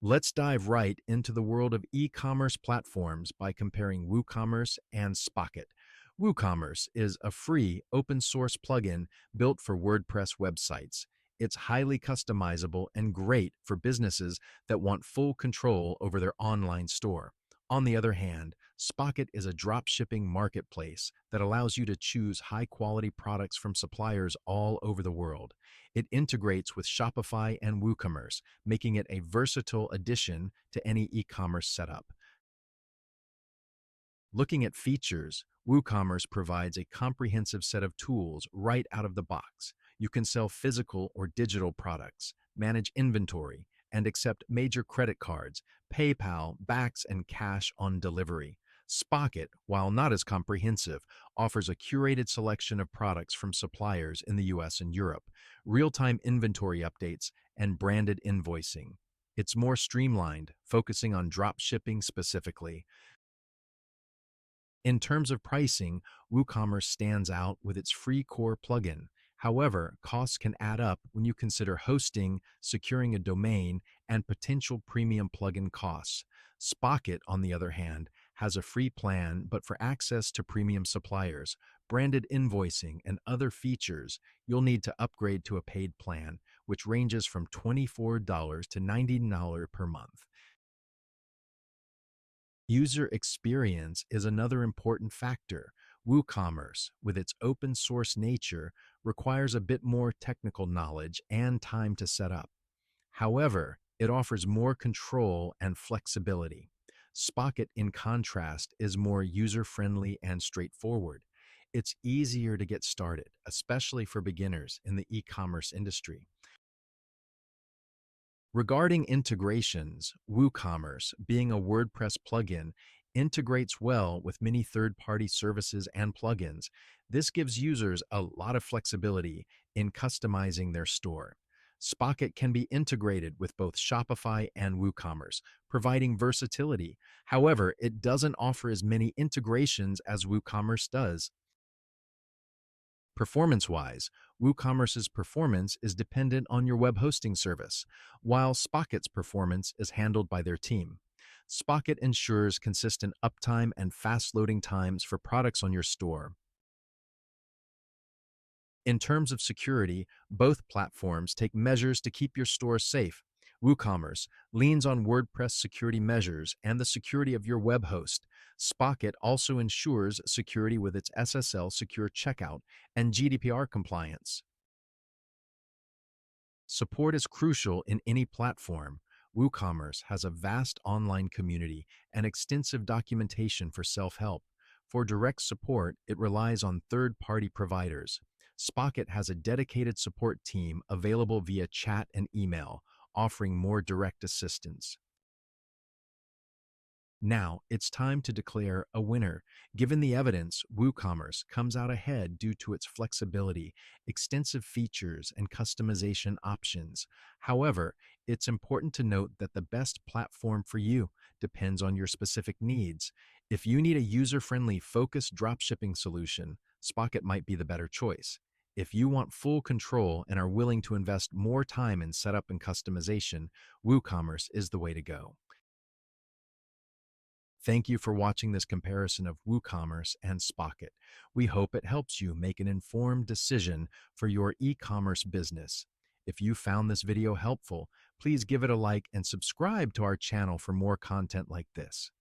Let's dive right into the world of e-commerce platforms by comparing WooCommerce and Spocket. WooCommerce is a free, open-source plugin built for WordPress websites. It's highly customizable and great for businesses that want full control over their online store. On the other hand, Spocket is a dropshipping marketplace that allows you to choose high-quality products from suppliers all over the world. It integrates with Shopify and WooCommerce, making it a versatile addition to any e-commerce setup. Looking at features, WooCommerce provides a comprehensive set of tools right out of the box. You can sell physical or digital products, manage inventory, and accept major credit cards, PayPal, backs, and cash on delivery. Spocket, while not as comprehensive, offers a curated selection of products from suppliers in the US and Europe, real-time inventory updates, and branded invoicing. It's more streamlined, focusing on drop shipping specifically. In terms of pricing, WooCommerce stands out with its free core plugin. However, costs can add up when you consider hosting, securing a domain, and potential premium plugin costs. Spocket, on the other hand, has a free plan, but for access to premium suppliers, branded invoicing, and other features, you'll need to upgrade to a paid plan, which ranges from $24 to $90 per month. User experience is another important factor. WooCommerce, with its open source nature, requires a bit more technical knowledge and time to set up. However, it offers more control and flexibility. Spocket, in contrast, is more user-friendly and straightforward. It's easier to get started, especially for beginners in the e-commerce industry. Regarding integrations, WooCommerce, being a WordPress plugin, integrates well with many third-party services and plugins. This gives users a lot of flexibility in customizing their store. Spocket can be integrated with both Shopify and WooCommerce, providing versatility. However, it doesn't offer as many integrations as WooCommerce does. Performance-wise, WooCommerce's performance is dependent on your web hosting service, while Spocket's performance is handled by their team. Spocket ensures consistent uptime and fast loading times for products on your store. In terms of security, both platforms take measures to keep your store safe. WooCommerce leans on WordPress security measures and the security of your web host. Spocket also ensures security with its SSL secure checkout and GDPR compliance. Support is crucial in any platform. WooCommerce has a vast online community and extensive documentation for self-help. For direct support, it relies on third-party providers. Spocket has a dedicated support team available via chat and email, offering more direct assistance. Now, it's time to declare a winner. Given the evidence, WooCommerce comes out ahead due to its flexibility, extensive features, and customization options. However, it's important to note that the best platform for you depends on your specific needs. If you need a user-friendly, focused dropshipping solution, Spocket might be the better choice. If you want full control and are willing to invest more time in setup and customization, WooCommerce is the way to go. Thank you for watching this comparison of WooCommerce and Spocket. We hope it helps you make an informed decision for your e-commerce business. If you found this video helpful, please give it a like and subscribe to our channel for more content like this.